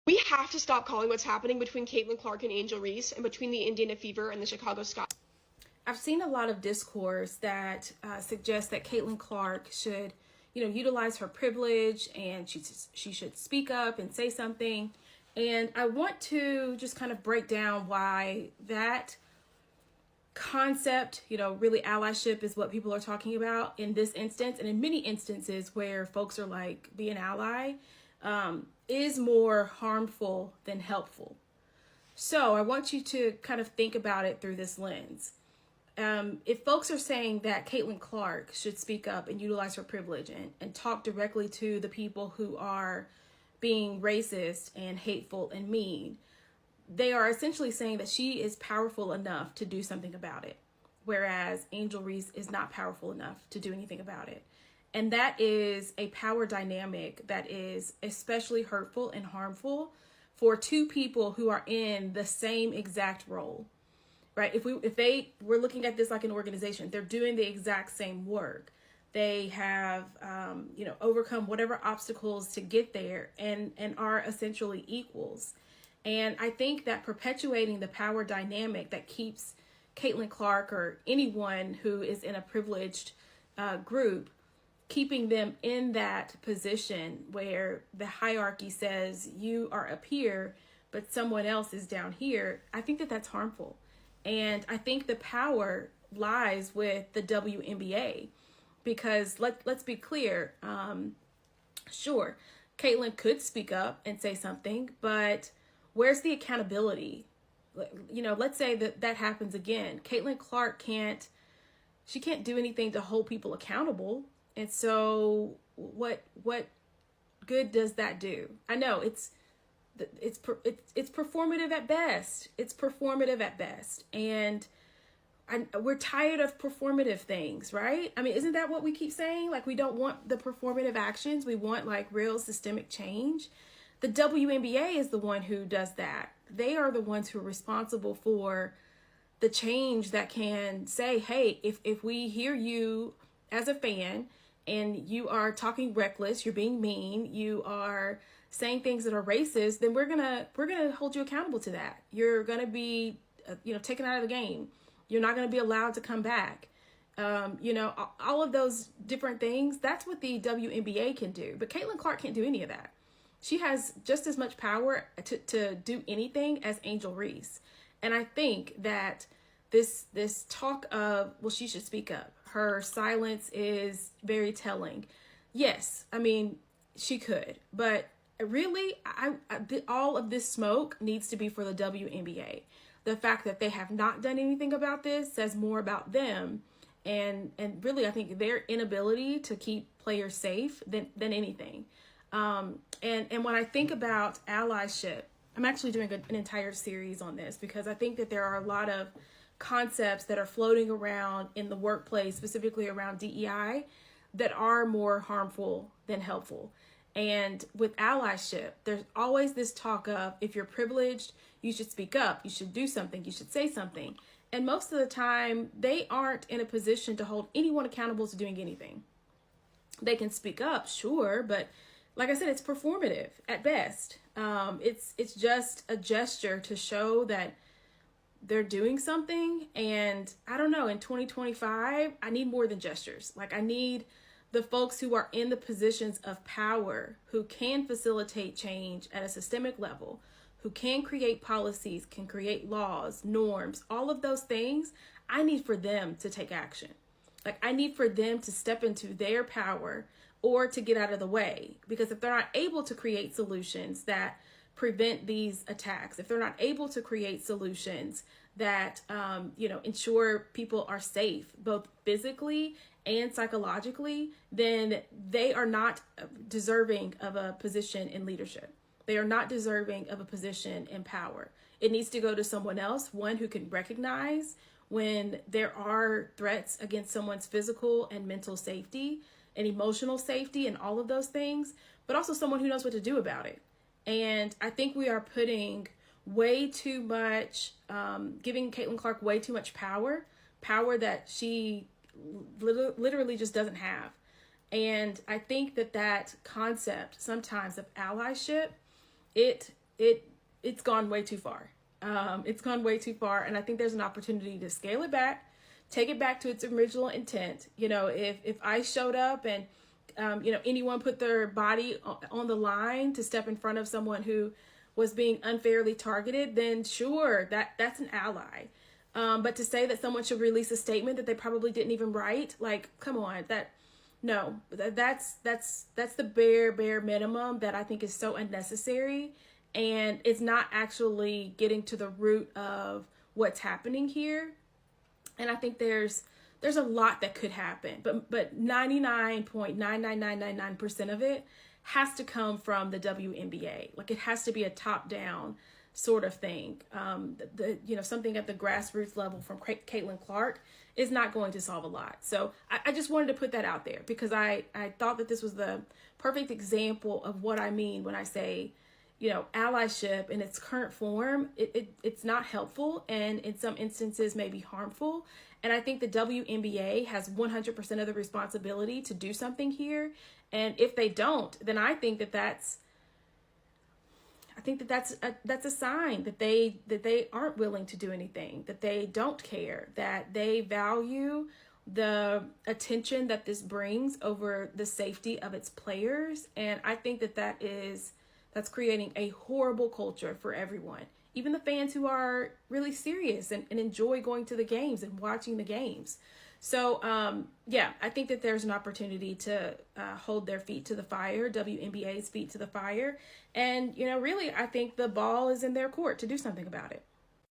We have to stop calling what's happening between Caitlin Clark and Angel Reese and between the Indiana Fever and the Chicago Sky. I've seen a lot of discourse that suggests that Caitlin Clark should, utilize her privilege and she should speak up and say something. And I want to just kind of break down why that concept, really allyship is what people are talking about in this instance. And in many instances where folks are like, be an ally, is more harmful than helpful. So I want you to kind of think about it through this lens. If folks are saying that Caitlin Clark should speak up and utilize her privilege and talk directly to the people who are being racist and hateful and mean, they are essentially saying that she is powerful enough to do something about it, whereas Angel Reese is not powerful enough to do anything about it. And that is a power dynamic that is especially hurtful and harmful for two people who are in the same exact role, right? If they were looking at this like an organization, they're doing the exact same work. They have, overcome whatever obstacles to get there and are essentially equals. And I think that perpetuating the power dynamic that keeps Caitlin Clark or anyone who is in a privileged group, keeping them in that position where the hierarchy says you are up here, but someone else is down here, I think that that's harmful. And I think the power lies with the WNBA because let's be clear. Sure, Caitlin could speak up and say something, but where's the accountability? Let's say that happens again. Caitlin Clark can't do anything to hold people accountable. And so what good does that do? I know it's performative at best. It's performative at best. And we're tired of performative things, right? I mean, isn't that what we keep saying? Like, we don't want the performative actions. We want like real systemic change. The WNBA is the one who does that. They are the ones who are responsible for the change that can say, hey, if we hear you as a fan and you are talking reckless, you're being mean, you are saying things that are racist, then we're gonna hold you accountable to that. You're gonna be, taken out of the game. You're not gonna be allowed to come back. All of those different things. That's what the WNBA can do. But Caitlin Clark can't do any of that. She has just as much power to do anything as Angel Reese. And I think that this talk of, well, she should speak up. Her silence is very telling. Yes, I mean, she could. But really, all of this smoke needs to be for the WNBA. The fact that they have not done anything about this says more about them. And really, I think their inability to keep players safe than anything. And when I think about allyship, I'm actually doing an entire series on this because I think that there are a lot of concepts that are floating around in the workplace, specifically around DEI, that are more harmful than helpful. And with allyship, there's always this talk of, if you're privileged, you should speak up, you should do something, you should say something. And most of the time, they aren't in a position to hold anyone accountable to doing anything. They can speak up, sure, but like I said, it's performative at best. It's just a gesture to show that they're doing something. And I don't know, in 2025, I need more than gestures. Like, I need the folks who are in the positions of power, who can facilitate change at a systemic level, who can create policies, can create laws, norms, all of those things. I need for them to take action. Like, I need for them to step into their power or to get out of the way. Because if they're not able to create solutions that prevent these attacks, if they're not able to create solutions that, ensure people are safe, both physically and psychologically, then they are not deserving of a position in leadership. They are not deserving of a position in power. It needs to go to someone else, one who can recognize when there are threats against someone's physical and mental safety and emotional safety and all of those things, but also someone who knows what to do about it. And I think we are putting way too much, giving Caitlin Clark way too much power that she literally just doesn't have. And I think that concept sometimes of allyship, it it's gone way too far. It's gone way too far, and I think there's an opportunity to scale it back, take it back to its original intent. You know, if I showed up and anyone put their body on the line to step in front of someone who was being unfairly targeted, then sure, that's an ally. But to say that someone should release a statement that they probably didn't even write, like, come on, that's the bare minimum that I think is so unnecessary, and it's not actually getting to the root of what's happening here. And I think there's a lot that could happen, but 99.99999% of it has to come from the WNBA. Like, it has to be a top-down sort of thing. Something at the grassroots level from Caitlin Clark is not going to solve a lot. So I just wanted to put that out there, because I thought that this was the perfect example of what I mean when I say, allyship in its current form, it's not helpful, and in some instances may be harmful. And I think the WNBA has 100% of the responsibility to do something here. And if they don't, then I think that's a sign that they aren't willing to do anything, that they don't care, that they value the attention that this brings over the safety of its players. And I think that's creating a horrible culture for everyone, even the fans who are really serious and enjoy going to the games and watching the games. So, I think that there's an opportunity to hold their feet to the fire, WNBA's feet to the fire. And, really, I think the ball is in their court to do something about it.